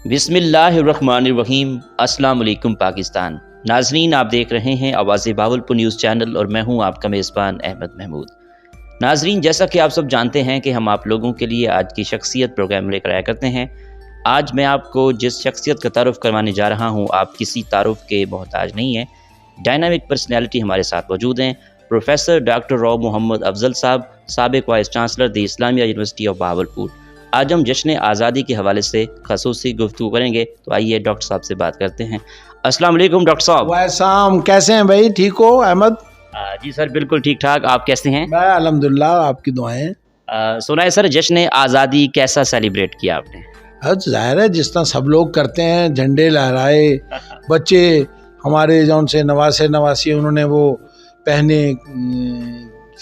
بسم اللہ الرحمن الرحیم۔ السلام علیکم پاکستان۔ ناظرین، آپ دیکھ رہے ہیں آواز بہاولپور نیوز چینل اور میں ہوں آپ کا میزبان احمد محمود۔ ناظرین، جیسا کہ آپ سب جانتے ہیں کہ ہم آپ لوگوں کے لیے آج کی شخصیت پروگرام لے کر آیا کرتے ہیں۔ آج میں آپ کو جس شخصیت کا تعارف کروانے جا رہا ہوں، آپ کسی تعارف کے محتاج نہیں ہیں۔ ڈائنامک پرسنالٹی ہمارے ساتھ موجود ہیں۔ پروفیسر ڈاکٹر راؤ محمد افضل صاحب، سابق vice chancellor the Islamia university of Bahawalpur. آج ہم جشن آزادی کے حوالے سے خصوصی گفتگو کریں گے، تو آئیے ڈاکٹر صاحب سے بات کرتے ہیں۔ السلام علیکم ڈاکٹر صاحب۔ وعلیکم، کیسے ہیں بھائی؟ ٹھیک ہو احمد؟ جی سر، بالکل ٹھیک ٹھاک۔ آپ کیسے ہیں؟ میں الحمدللہ، آپ کی دعائیں۔ سنا ہے سر، جشن آزادی کیسا سیلیبریٹ کیا آپ نے؟ ظاہر ہے جس طرح سب لوگ کرتے ہیں، جھنڈے لہرائے، بچے ہمارے جو ان سے نواسی انہوں نے وہ پہنے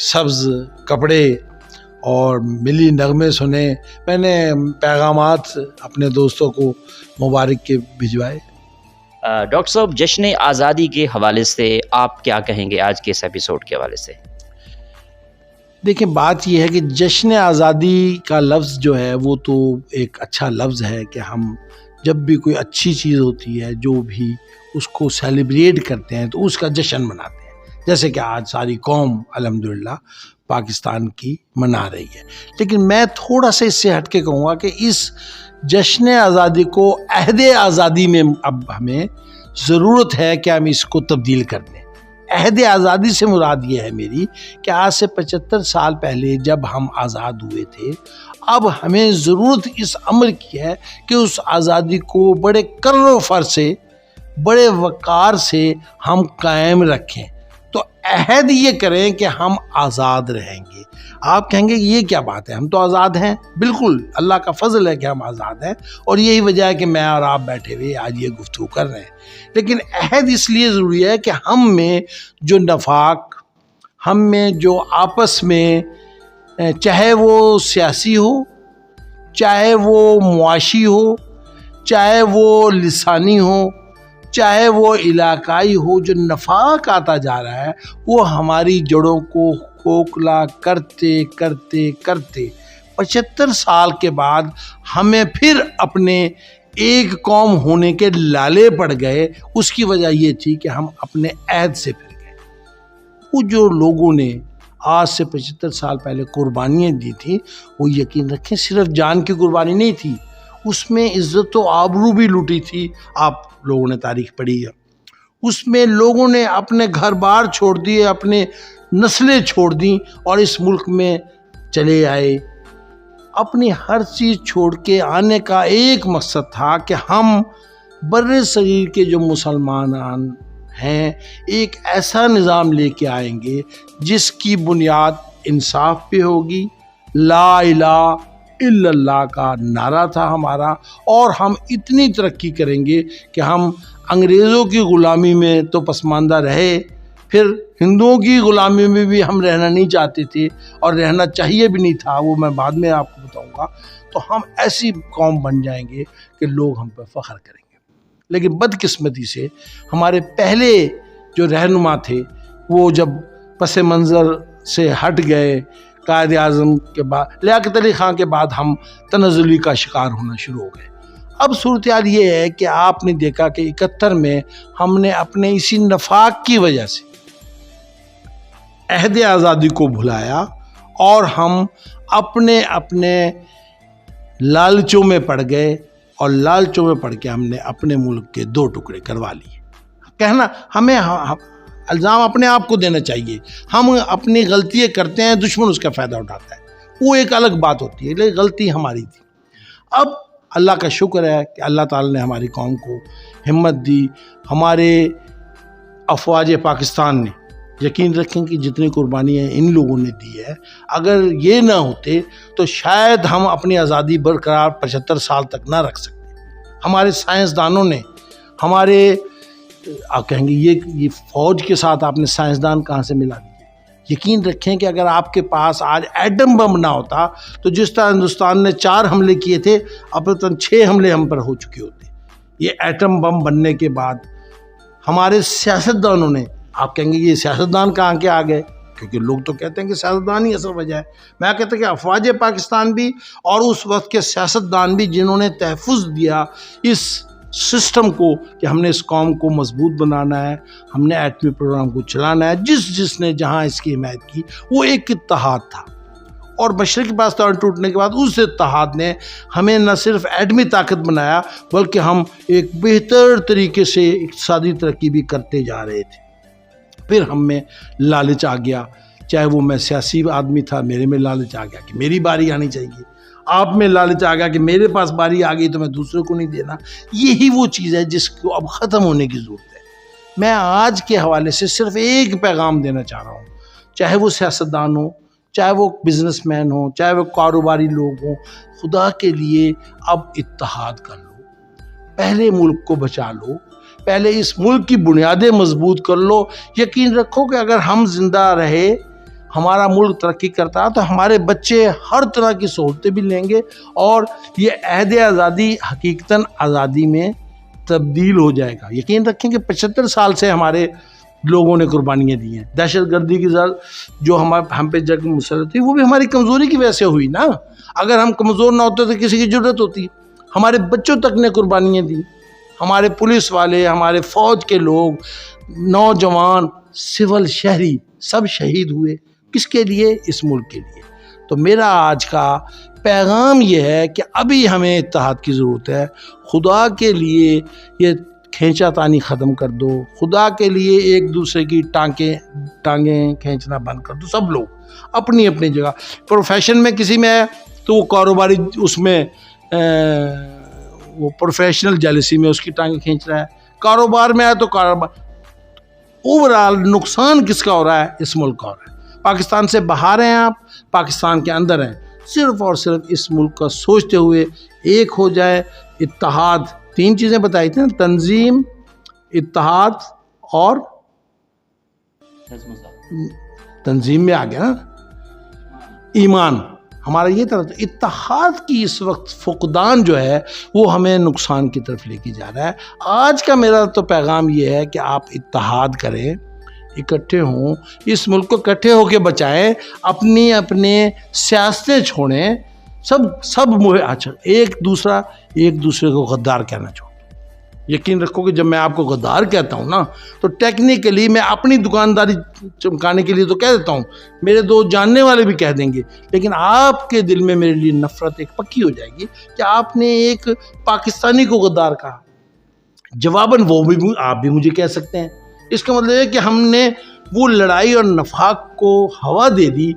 سبز کپڑے اور ملی نغمے سنے، میں نے پیغامات اپنے دوستوں کو مبارک کے بھجوائے۔ ڈاکٹر صاحب، جشن آزادی کے حوالے سے آپ کیا کہیں گے آج کے اس ایپیسوڈ کے حوالے سے؟ دیکھیں، بات یہ ہے کہ جشن آزادی کا لفظ جو ہے وہ تو ایک اچھا لفظ ہے کہ ہم جب بھی کوئی اچھی چیز ہوتی ہے جو بھی اس کو سیلیبریٹ کرتے ہیں تو اس کا جشن مناتے ہیں، جیسے کہ آج ساری قوم الحمدللہ پاکستان کی منا رہی ہے۔ لیکن میں تھوڑا سا اس سے ہٹ کے کہوں گا کہ اس جشن آزادی کو عہد آزادی میں اب ہمیں ضرورت ہے کہ ہم اس کو تبدیل کر دیں۔ عہد آزادی سے مراد یہ ہے میری کہ آج سے 75 سال پہلے جب ہم آزاد ہوئے تھے، اب ہمیں ضرورت اس امر کی ہے کہ اس آزادی کو بڑے کر و فر سے، بڑے وقار سے ہم قائم رکھیں۔ تو عہد یہ کریں کہ ہم آزاد رہیں گے۔ آپ کہیں گے یہ کیا بات ہے، ہم تو آزاد ہیں۔ بالکل، اللہ کا فضل ہے کہ ہم آزاد ہیں، اور یہی وجہ ہے کہ میں اور آپ بیٹھے ہوئے آج یہ گفتگو کر رہے ہیں۔ لیکن عہد اس لیے ضروری ہے کہ ہم میں جو نفاق، ہم میں جو آپس میں، چاہے وہ سیاسی ہو، چاہے وہ معاشی ہو، چاہے وہ لسانی ہو، چاہے وہ علاقائی ہو، جو نفاق آتا جا رہا ہے وہ ہماری جڑوں کو کھوکھلا کرتے کرتے کرتے 75 سال کے بعد ہمیں پھر اپنے ایک قوم ہونے کے لالے پڑ گئے۔ اس کی وجہ یہ تھی کہ ہم اپنے عہد سے پھر گئے۔ وہ جو لوگوں نے آج سے 75 سال پہلے قربانیاں دی تھیں، وہ یقین رکھیں صرف جان کی قربانی نہیں تھی، اس میں عزت و آبرو بھی لوٹی تھی۔ آپ لوگوں نے تاریخ پڑھی ہے، اس میں لوگوں نے اپنے گھر بار چھوڑ دیے، اپنے نسلیں چھوڑ دیں اور اس ملک میں چلے آئے۔ اپنی ہر چیز چھوڑ کے آنے کا ایک مقصد تھا کہ ہم بر صغیر کے جو مسلمان ہیں ایک ایسا نظام لے کے آئیں گے جس کی بنیاد انصاف پہ ہوگی، لا الہ الا اللہ کا نعرہ تھا ہمارا، اور ہم اتنی ترقی کریں گے کہ ہم انگریزوں کی غلامی میں تو پسماندہ رہے، پھر ہندوؤں کی غلامی میں بھی ہم رہنا نہیں چاہتے تھے اور رہنا چاہیے بھی نہیں تھا، وہ میں بعد میں آپ کو بتاؤں گا۔ تو ہم ایسی قوم بن جائیں گے کہ لوگ ہم پہ فخر کریں گے۔ لیکن بدقسمتی سے ہمارے پہلے جو رہنما تھے وہ جب پس منظر سے ہٹ گئے، قائد اعظم کے بعد، لیاقت علی خان کے بعد ہم تنزلی کا شکار ہونا شروع ہو گئے۔ اب صورتحال یہ ہے کہ آپ نے دیکھا کہ 71 میں ہم نے اپنے اسی نفاق کی وجہ سے عہد آزادی کو بھلایا اور ہم اپنے لالچوں میں پڑ گئے، اور لالچوں میں پڑ کے ہم نے اپنے ملک کے 2 ٹکڑے کروا لیے۔ کہنا ہمیں الزام اپنے آپ کو دینا چاہیے، ہم اپنی غلطیاں کرتے ہیں، دشمن اس کا فائدہ اٹھاتا ہے، وہ ایک الگ بات ہوتی ہے، لیکن غلطی ہماری تھی۔ اب اللہ کا شکر ہے کہ اللہ تعالی نے ہماری قوم کو ہمت دی، ہمارے افواج پاکستان نے، یقین رکھیں کہ جتنی قربانیاں ان لوگوں نے دی ہے، اگر یہ نہ ہوتے تو شاید ہم اپنی آزادی برقرار 75 سال تک نہ رکھ سکتے۔ ہمارے سائنسدانوں نے، ہمارے، آپ کہیں گے یہ فوج کے ساتھ آپ نے سائنسدان کہاں سے ملا دیے؟ یقین رکھیں کہ اگر آپ کے پاس آج ایٹم بم نہ ہوتا تو جس طرح ہندوستان نے 4 حملے کیے تھے، اب تک 6 حملے ہم پر ہو چکے ہوتے۔ یہ ایٹم بم بننے کے بعد ہمارے سیاستدانوں نے، آپ کہیں گے یہ سیاستدان کہاں کے آ گئے، کیونکہ لوگ تو کہتے ہیں کہ سیاستدان ہی اصل وجہ ہے. میں کہتا کہ افواج پاکستان بھی اور اس وقت کے سیاستدان بھی جنہوں نے تحفظ دیا اس سسٹم کو کہ ہم نے اس قوم کو مضبوط بنانا ہے, ہم نے ایٹمی پروگرام کو چلانا ہے, جس نے جہاں اس کی حمایت کی وہ ایک اتحاد تھا. اور مشرق کی پاکستان ٹوٹنے کے بعد اس اتحاد نے ہمیں نہ صرف ایٹمی طاقت بنایا بلکہ ہم ایک بہتر طریقے سے اقتصادی ترقی بھی کرتے جا رہے تھے. پھر ہم میں لالچ آ گیا, چاہے وہ میں سیاسی آدمی تھا, میرے میں لالچ آ گیا کہ میری باری آنی چاہیے, آپ میں لالچ آ گیا کہ میرے پاس باری آ گئی تو میں دوسرے کو نہیں دینا. یہی وہ چیز ہے جس کو اب ختم ہونے کی ضرورت ہے. میں آج کے حوالے سے صرف ایک پیغام دینا چاہ رہا ہوں, چاہے وہ سیاستدان ہو, چاہے وہ بزنس مین ہوں, چاہے وہ کاروباری لوگ ہوں, خدا کے لیے اب اتحاد کر لو. پہلے ملک کو بچا لو, پہلے اس ملک کی بنیادیں مضبوط کر لو. یقین رکھو کہ اگر ہم زندہ رہے, ہمارا ملک ترقی کرتا تو ہمارے بچے ہر طرح کی سہولتیں بھی لیں گے اور یہ عہد آزادی حقیقتاً آزادی میں تبدیل ہو جائے گا. یقین رکھیں کہ 75 سال سے ہمارے لوگوں نے قربانیاں دی ہیں. دہشت گردی کی جو ہم پہ جنگ مسلط تھی وہ بھی ہماری کمزوری کی وجہ سے ہوئی نا. اگر ہم کمزور نہ ہوتے تو کسی کی ضرورت ہوتی. ہمارے بچوں تک نے قربانیاں دی, ہمارے پولیس والے, ہمارے فوج کے لوگ, نوجوان, سول, شہری سب شہید ہوئے. کس کے لیے؟ اس ملک کے لیے. تو میرا آج کا پیغام یہ ہے کہ ابھی ہمیں اتحاد کی ضرورت ہے. خدا کے لیے یہ کھینچا تانی ختم کر دو, خدا کے لیے ایک دوسرے کی ٹانگیں کھینچنا بند کر دو. سب لوگ اپنی اپنی جگہ, پروفیشن میں کسی میں ہے تو وہ کاروباری اس میں وہ پروفیشنل جیلسی میں اس کی ٹانگیں کھینچ رہا ہے, کاروبار میں ہے تو کاروبار. اوورآل نقصان کس کا ہو رہا ہے؟ اس ملک کا ہو رہا ہے. پاکستان سے باہر ہیں آپ, پاکستان کے اندر ہیں, صرف اور صرف اس ملک کا سوچتے ہوئے ایک ہو جائے. اتحاد, 3 چیزیں بتائی تھیں, تنظیم, اتحاد اور تنظیم میں آ گیا نا ایمان. ہمارا یہ طرح اتحاد کی اس وقت فقدان جو ہے وہ ہمیں نقصان کی طرف لے کے جا رہا ہے. آج کا میرا تو پیغام یہ ہے کہ آپ اتحاد کریں, اکٹھے ہوں, اس ملک کو اکٹھے ہو کے بچائیں, اپنے سیاستیں چھوڑیں. سب اچھا ایک دوسرے کو غدار کہنا چھوڑیں. یقین رکھو کہ جب میں آپ کو غدار کہتا ہوں نا تو ٹیکنیکلی میں اپنی دکانداری چمکانے کے لیے تو کہہ دیتا ہوں, میرے 2 جاننے والے بھی کہہ دیں گے, لیکن آپ کے دل میں میرے لیے نفرت ایک پکی ہو جائے گی کہ آپ نے ایک پاکستانی کو غدار کہا. جواباً وہ بھی آپ بھی مجھے کہہ سکتے ہیں. اس کا مطلب ہے کہ ہم نے وہ لڑائی اور نفاق کو ہوا دے دی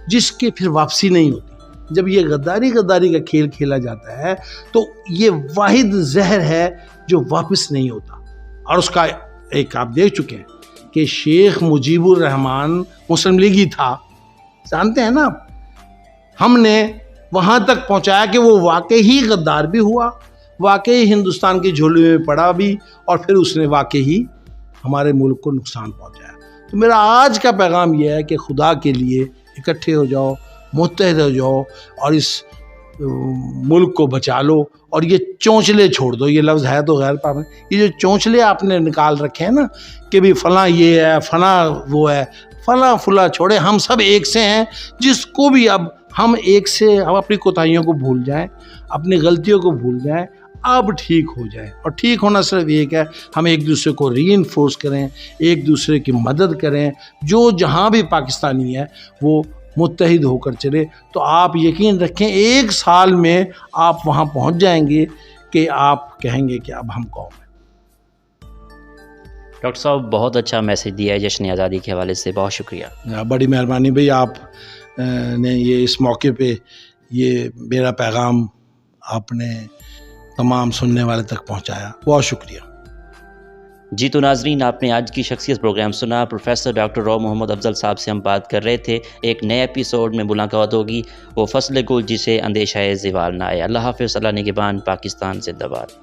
جس کے پھر واپسی نہیں ہوتی. جب یہ غداری کا کھیل کھیلا جاتا ہے تو یہ واحد زہر ہے جو واپس نہیں ہوتا. اور اس کا ایک آپ دیکھ چکے ہیں کہ شیخ مجیب الرحمان مسلم لیگی تھا, جانتے ہیں نا آپ. ہم نے وہاں تک پہنچایا کہ وہ واقعی غدار بھی ہوا, واقعی ہندوستان کی جھولی میں پڑا بھی, اور پھر اس نے واقعی ہمارے ملک کو نقصان پہنچایا. تو میرا آج کا پیغام یہ ہے کہ خدا کے لیے اکٹھے ہو جاؤ, متحد ہو جاؤ اور اس ملک کو بچا لو. اور یہ چونچلے چھوڑ دو, یہ لفظ ہے تو غیر پاک, یہ جو چونچلے آپ نے نکال رکھے ہیں نا کہ بھی فلاں یہ ہے, فلاں وہ ہے, فلاں چھوڑے. ہم سب ایک سے ہیں, جس کو بھی اب ہم ایک سے, ہم اپنی کوتاہیوں کو بھول جائیں, اپنی غلطیوں کو بھول جائیں, اب ٹھیک ہو جائے. اور ٹھیک ہونا صرف ایک ہے, ہم ایک دوسرے کو ری انفورس کریں, ایک دوسرے کی مدد کریں. جو جہاں بھی پاکستانی ہے وہ متحد ہو کر چلے, تو آپ یقین رکھیں 1 سال میں آپ وہاں پہنچ جائیں گے کہ آپ کہیں گے کہ اب ہم قوم ہیں. ڈاکٹر صاحب بہت اچھا میسیج دیا ہے جشن آزادی کے حوالے سے, بہت شکریہ. بڑی مہربانی بھائی, آپ نے یہ اس موقع پہ یہ میرا پیغام آپ نے تمام سننے والے تک پہنچایا, بہت شکریہ. جی تو ناظرین, آپ نے آج کی شخصیت پروگرام سنا. پروفیسر ڈاکٹر رو محمد افضل صاحب سے ہم بات کر رہے تھے. ایک نئے ایپیسوڈ میں ملاقات ہوگی, وہ فصل گل جسے اندیشہ زوال نہ آئے. اللہ حافظ. اللہ نگہبان. پاکستان زندہ باد.